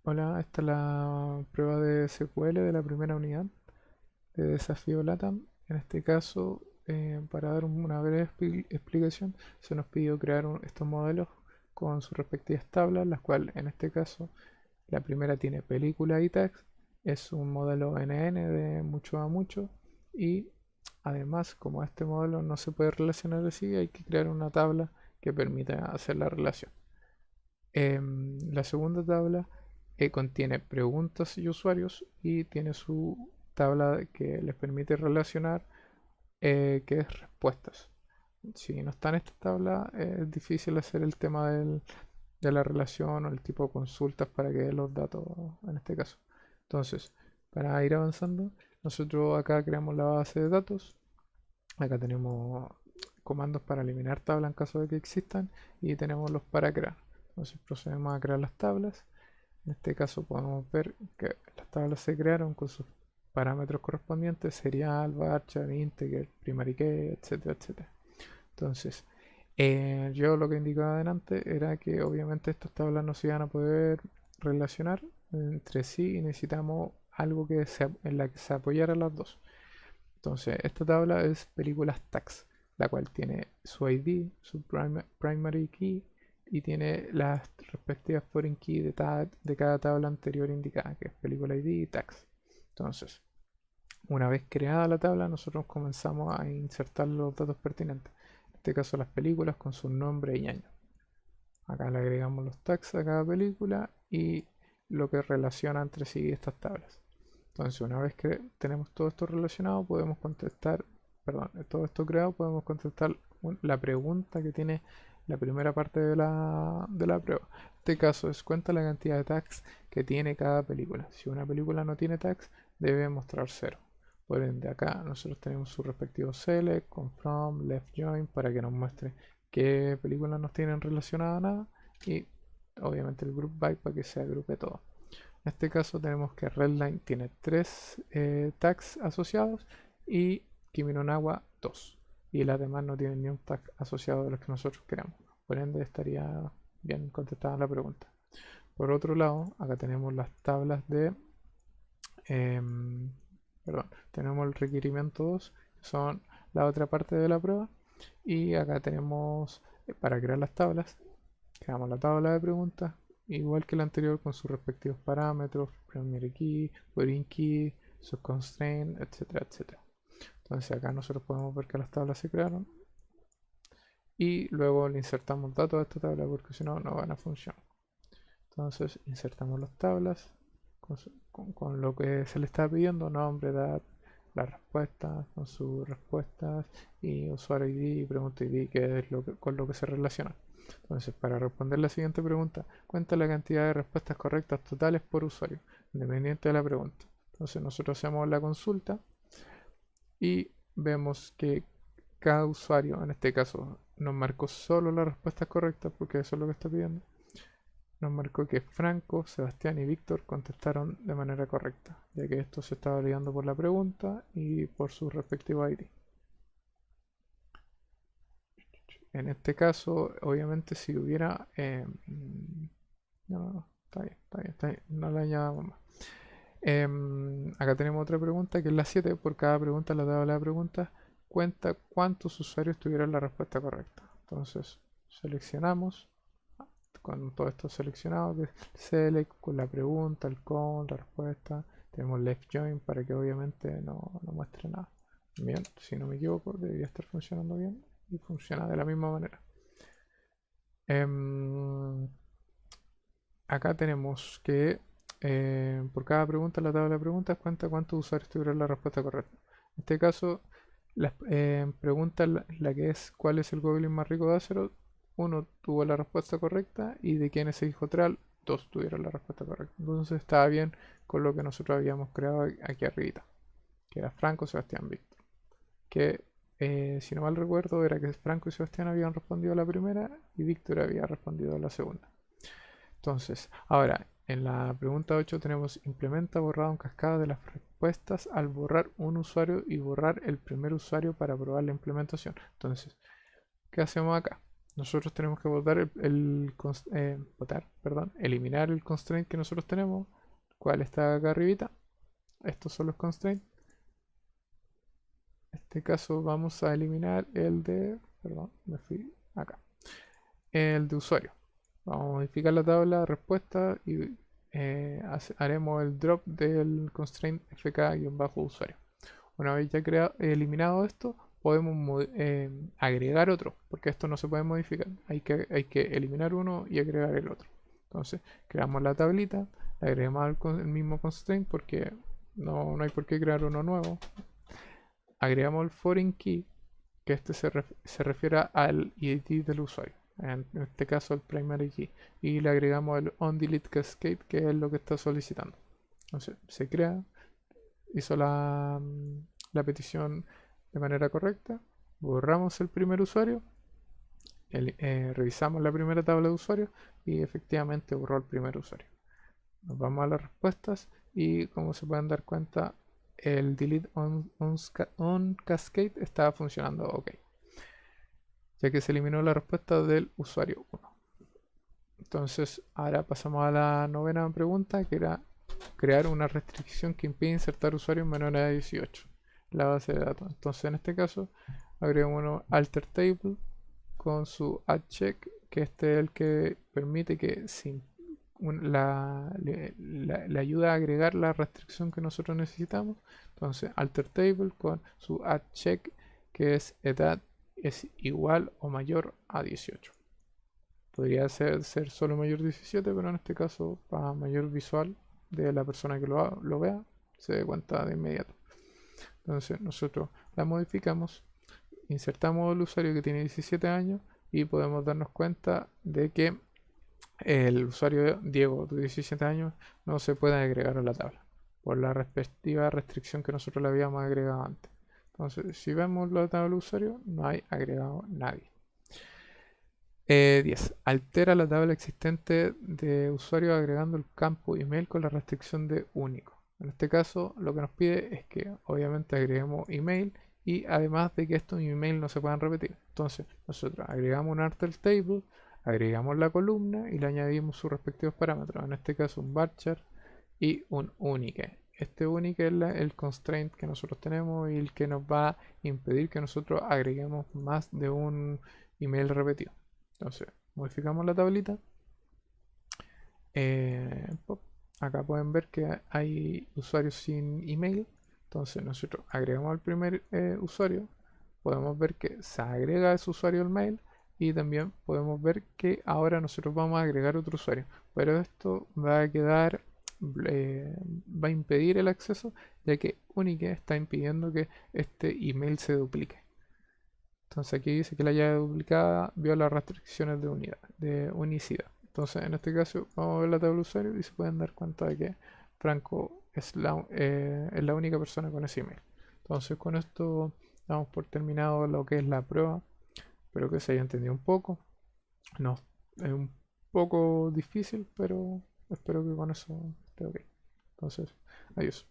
Hola, esta es la prueba de SQL de la primera unidad de desafío LATAM. En este caso, para dar una breve explicación, se nos pidió crear estos modelos con sus respectivas tablas, las cuales en este caso la primera tiene película y text, es un modelo NN de mucho a mucho y además como este modelo no se puede relacionar así, hay que crear una tabla que permita hacer la relación. La segunda tabla contiene preguntas y usuarios y tiene su tabla que les permite relacionar que es respuestas. Si no está en esta tabla es difícil hacer el tema de la relación o el tipo de consultas para que dé los datos en este caso. Entonces, para ir avanzando, nosotros acá creamos la base de datos. Acá tenemos comandos para eliminar tablas en caso de que existan y tenemos los para crear. Entonces procedemos a crear las tablas. En este caso podemos ver que las tablas se crearon con sus parámetros correspondientes, serial, varchar, integer, primary key, etcétera, etcétera. Entonces, yo lo que indicaba adelante era que obviamente estas tablas no se iban a poder relacionar entre sí y necesitamos algo en la que se apoyaran las dos. Entonces, esta tabla es películas tags, la cual tiene su ID, su primary key y tiene las respectivas foreign key de cada tabla anterior indicada, que es película ID y tags. Entonces, una vez creada la tabla, nosotros comenzamos a insertar los datos pertinentes. En este caso, las películas con su nombre y año. Acá le agregamos los tags a cada película y lo que relaciona entre sí estas tablas. Entonces, una vez que tenemos todo esto relacionado, podemos contestar, perdón, todo esto creado, podemos contestar la pregunta que tiene la primera parte de la prueba. En este caso es cuenta la cantidad de tags que tiene cada película. Si una película no tiene tags, debe mostrar cero. Por ende, acá nosotros tenemos su respectivo select, con from, left join, para que nos muestre qué películas nos tienen relacionada a nada. Y obviamente el group by para que se agrupe todo. En este caso tenemos que Redline tiene 3 tags asociados y Kimi no Nawa 2. Y las demás no tienen ni un tag asociado de los que nosotros queremos. Por ende estaría bien contestada la pregunta. Por otro lado, acá tenemos las tablas de... em, perdón, tenemos el requerimiento 2, que son la otra parte de la prueba. Y acá tenemos, para crear las tablas, creamos la tabla de preguntas, igual que la anterior con sus respectivos parámetros, primary key, foreign key, subconstraint, etcétera, etcétera. Entonces acá nosotros podemos ver que las tablas se crearon y luego le insertamos datos a esta tabla porque si no, no van a funcionar. Entonces insertamos las tablas con lo que se le está pidiendo, nombre, edad, las respuestas, con sus respuestas y usuario ID y pregunta ID, que es con lo que se relaciona. Entonces, para responder la siguiente pregunta, cuenta la cantidad de respuestas correctas totales por usuario, independiente de la pregunta. Entonces, nosotros hacemos la consulta y vemos que cada usuario, en este caso, nos marcó solo las respuestas correctas, porque eso es lo que está pidiendo. Nos marcó que Franco, Sebastián y Víctor contestaron de manera correcta, ya que esto se estaba validando por la pregunta y por su respectivo ID. En este caso, obviamente, si hubiera... no, no, está bien, está bien, está bien, no la añadamos más. Acá tenemos otra pregunta que es la 7. Por cada pregunta, la tabla de preguntas cuenta cuántos usuarios tuvieron la respuesta correcta. Entonces, seleccionamos con todo esto seleccionado, que es select, con la pregunta, el con, la respuesta. Tenemos left join para que obviamente no muestre nada. Bien, si no me equivoco, debería estar funcionando bien y funciona de la misma manera. Em, Acá tenemos que por cada pregunta la tabla de preguntas cuenta cuántos usuarios tuvieron la respuesta correcta. En este caso, las preguntas, la que es cuál es el goblin más rico de Azeroth, uno tuvo la respuesta correcta y de quién es el hijo Tral, dos tuvieron la respuesta correcta. Entonces estaba bien con lo que nosotros habíamos creado aquí arriba, que era Franco, Sebastián, Víctor. Que si no mal recuerdo era que Franco y Sebastián habían respondido a la primera y Víctor había respondido a la segunda. Entonces, ahora, en la pregunta 8 tenemos implementa borrado en cascada de las respuestas al borrar un usuario y borrar el primer usuario para probar la implementación. Entonces, ¿qué hacemos acá? nosotros tenemos que eliminar el constraint que nosotros tenemos, cuál está acá arribita. Estos son los constraints. En este caso vamos a eliminar el de, perdón, me fui acá, el de usuario. Vamos a modificar la tabla de respuesta y haremos el drop del constraint fk-usuario. Una vez ya eliminado esto, podemos agregar otro, porque esto no se puede modificar. Hay que eliminar uno y agregar el otro. Entonces, creamos la tablita, le agregamos el mismo constraint porque no hay por qué crear uno nuevo. Agregamos el foreign key, que este se refiere al ID del usuario, en este caso el primary key, y le agregamos el onDelete cascade, que es lo que está solicitando. Entonces, se crea, hizo la petición de manera correcta, borramos el primer usuario, revisamos la primera tabla de usuarios y efectivamente borró el primer usuario. Nos vamos a las respuestas y como se pueden dar cuenta, el delete on cascade estaba funcionando ok, ya que se eliminó la respuesta del usuario 1. Entonces ahora pasamos a la novena pregunta, que era crear una restricción que impide insertar usuarios menores a 18 en la base de datos. Entonces en este caso agregamos uno alter table con su add check, que este es el que permite que le ayuda a agregar la restricción que nosotros necesitamos. Entonces alter table con su add check, que es edad es igual o mayor a 18. Podría ser solo mayor 17, pero en este caso para mayor visual de la persona que lo vea, se dé cuenta de inmediato. Entonces nosotros la modificamos, insertamos el usuario que tiene 17 años y podemos darnos cuenta de que el usuario Diego de 17 años no se puede agregar a la tabla por la respectiva restricción que nosotros le habíamos agregado antes. Entonces, si vemos la tabla de usuario, no hay agregado nadie. 10. Altera la tabla existente de usuario agregando el campo email con la restricción de único. En este caso, lo que nos pide es que obviamente agreguemos email y además de que estos email no se puedan repetir. Entonces, nosotros agregamos un alter table, agregamos la columna y le añadimos sus respectivos parámetros. En este caso, un varchar y un unique. Este unique es el constraint que nosotros tenemos y el que nos va a impedir que nosotros agreguemos más de un email repetido. Entonces, modificamos la tablita. Acá pueden ver que hay usuarios sin email. Entonces, nosotros agregamos al primer usuario. Podemos ver que se agrega ese usuario al mail. Y también podemos ver que ahora nosotros vamos a agregar otro usuario. Pero esto va a quedar, va a impedir el acceso, ya que Unique está impidiendo que este email se duplique. Entonces aquí dice que la llave duplicada viola restricciones de unicidad. Entonces en este caso vamos a ver la tabla de usuario y se pueden dar cuenta de que Franco es la única persona con ese email. Entonces con esto damos por terminado lo que es la prueba. Espero que se haya entendido un poco. No, es un poco difícil, pero espero que con eso esté ok. Entonces, adiós.